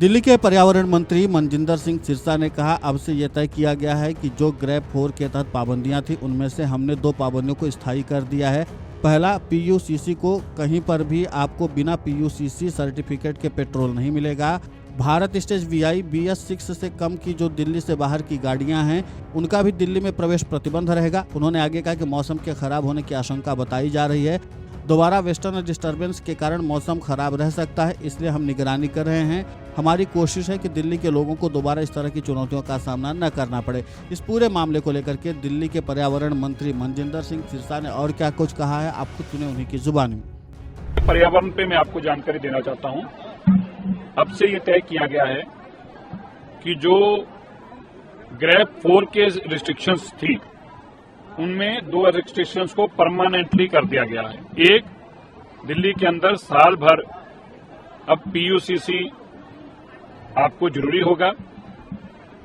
दिल्ली के पर्यावरण मंत्री मनजिंदर सिंह सिरसा ने कहा, अब से यह तय किया गया है कि जो ग्रैब 4 के तहत पाबंदियां थी उनमें से हमने 2 पाबंदियों को स्थायी कर दिया है। पहला, पीयूसीसी को कहीं पर भी आपको बिना पीयूसीसी सर्टिफिकेट के पेट्रोल नहीं मिलेगा। भारत स्टेज वीआई BS6 से कम की जो दिल्ली से बाहर की गाड़ियां हैं उनका भी दिल्ली में प्रवेश प्रतिबंध रहेगा। उन्होंने आगे कहा कि मौसम के खराब होने की आशंका बताई जा रही है। दोबारा वेस्टर्न डिस्टर्बेंस के कारण मौसम खराब रह सकता है, इसलिए हम निगरानी कर रहे हैं। हमारी कोशिश है कि दिल्ली के लोगों को दोबारा इस तरह की चुनौतियों का सामना न करना पड़े। इस पूरे मामले को लेकर के दिल्ली के पर्यावरण मंत्री मनजिंदर सिंह सिरसा ने और क्या कुछ कहा है, आप खुद सुने उन्हीं की जुबानी में। पर्यावरण पे मैं आपको जानकारी देना चाहता हूं। अब से ये तय किया गया है कि जो ग्रैब 4 के रिस्ट्रिक्शंस थी उनमें 2 रिस्ट्रिक्शंस को परमानेंटली कर दिया गया है। एक, दिल्ली के अंदर साल भर अब पीयूसीसी आपको जरूरी होगा।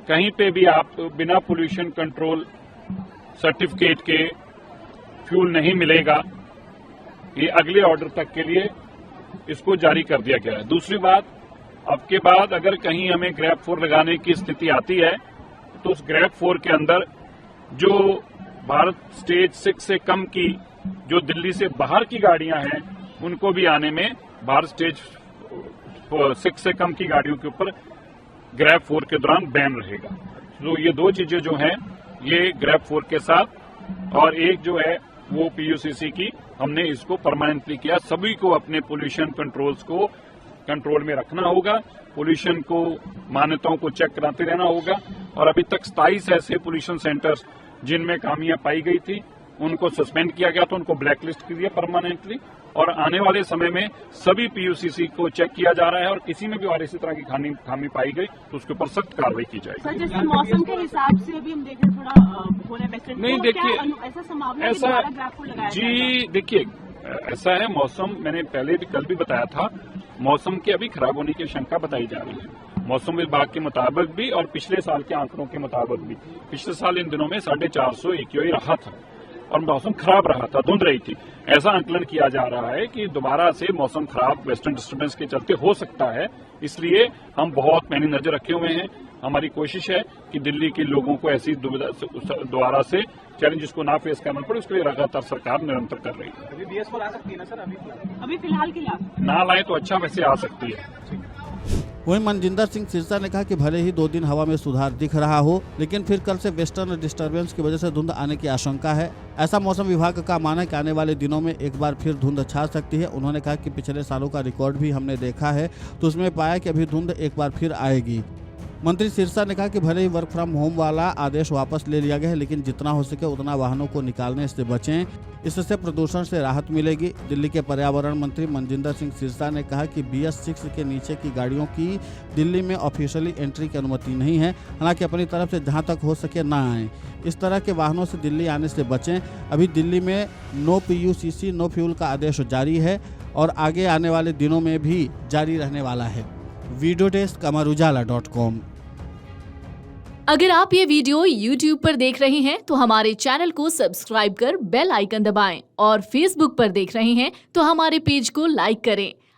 कहीं पे भी आप बिना पोल्यूशन कंट्रोल सर्टिफिकेट के फ्यूल नहीं मिलेगा। ये अगले ऑर्डर तक के लिए इसको जारी कर दिया गया है। दूसरी बात, अब के बाद अगर कहीं हमें ग्रैब 4 लगाने की स्थिति आती है तो उस ग्रैब 4 के अंदर जो भारत स्टेज 6 से कम की जो दिल्ली से बाहर की गाड़ियां हैं उनको भी आने में भारत स्टेज 6 से कम की गाड़ियों के ऊपर ग्रैब 4 के दौरान बैन रहेगा। तो ये 2 चीजें जो हैं ये ग्रैब 4 के साथ, और एक जो है वो पीयूसीसी की, हमने इसको परमानेंटली किया। सभी को अपने पोल्यूशन कंट्रोल्स को कंट्रोल में रखना होगा, पोल्यूशन को मान्यताओं को चेक कराते रहना होगा। और अभी तक 27 ऐसे पोल्यूशन सेंटर्स जिनमें खामियां पाई गई थी उनको सस्पेंड किया गया, तो उनको ब्लैकलिस्ट कर दिया परमानेंटली। और आने वाले समय में सभी पीयूसीसी को चेक किया जा रहा है और किसी में भी और इसी तरह की खामी पाई गई तो उसके ऊपर सख्त कार्रवाई की जाएगी। सर, जैसे मौसम के हिसाब से भी हम देखें थोड़ा हो रहा है नहीं, देखिए ऐसा संभावना ऐसा जी, देखिए ऐसा है, मौसम मैंने पहले भी कल भी बताया था, मौसम के अभी खराब होने की शंका बताई जा रही है। मौसम विभाग के मुताबिक भी और पिछले साल के आंकड़ों के मुताबिक भी पिछले साल इन दिनों में 450 AQI रहा था और मौसम खराब रहा था, धुंध रही थी। ऐसा आंकलन किया जा रहा है कि दोबारा से मौसम खराब वेस्टर्न डिस्टर्बेंस के चलते हो सकता है, इसलिए हम बहुत पैनी नजर रखे हुए हैं। हमारी कोशिश है कि दिल्ली के लोगों को ऐसी दुविधा दोबारा से चैलेंजेस को ना फेस करना पड़े, उसके लिए लगातार सरकार निरंतर कर रही है। अभी BS4 आ सकती है ना सर? अभी फिलहाल के लिए ना लाए तो अच्छा, वैसे आ सकती है। वहीं मनजिंदर सिंह सिरसा ने कहा कि भले ही 2 दिन हवा में सुधार दिख रहा हो, लेकिन फिर कल से वेस्टर्न डिस्टर्बेंस की वजह से धुंध आने की आशंका है। ऐसा मौसम विभाग का मानना है कि आने वाले दिनों में एक बार फिर धुंध छा सकती है। उन्होंने कहा कि पिछले सालों का रिकॉर्ड भी हमने देखा है तो उसमें पाया कि अभी धुंध एक बार फिर आएगी। मंत्री सिरसा ने कहा कि भले ही वर्क फ्रॉम होम वाला आदेश वापस ले लिया गया है, लेकिन जितना हो सके उतना वाहनों को निकालने से बचें, इससे प्रदूषण से राहत मिलेगी। दिल्ली के पर्यावरण मंत्री मनजिंदर सिंह सिरसा ने कहा कि BS6 के नीचे की गाड़ियों की दिल्ली में ऑफिशियली एंट्री की अनुमति नहीं है, हालांकि अपनी तरफ से जहां तक हो सके ना आएँ। इस तरह के वाहनों से दिल्ली आने से बचें। अभी दिल्ली में नो पीयूसीसी नो फ्यूल का आदेश जारी है और आगे आने वाले दिनों में भी जारी रहने वाला है। Video desk amarujala.com। अगर आप ये वीडियो YouTube पर देख रहे हैं तो हमारे चैनल को सब्सक्राइब कर बेल आइकन दबाएं और Facebook पर देख रहे हैं तो हमारे पेज को लाइक करें।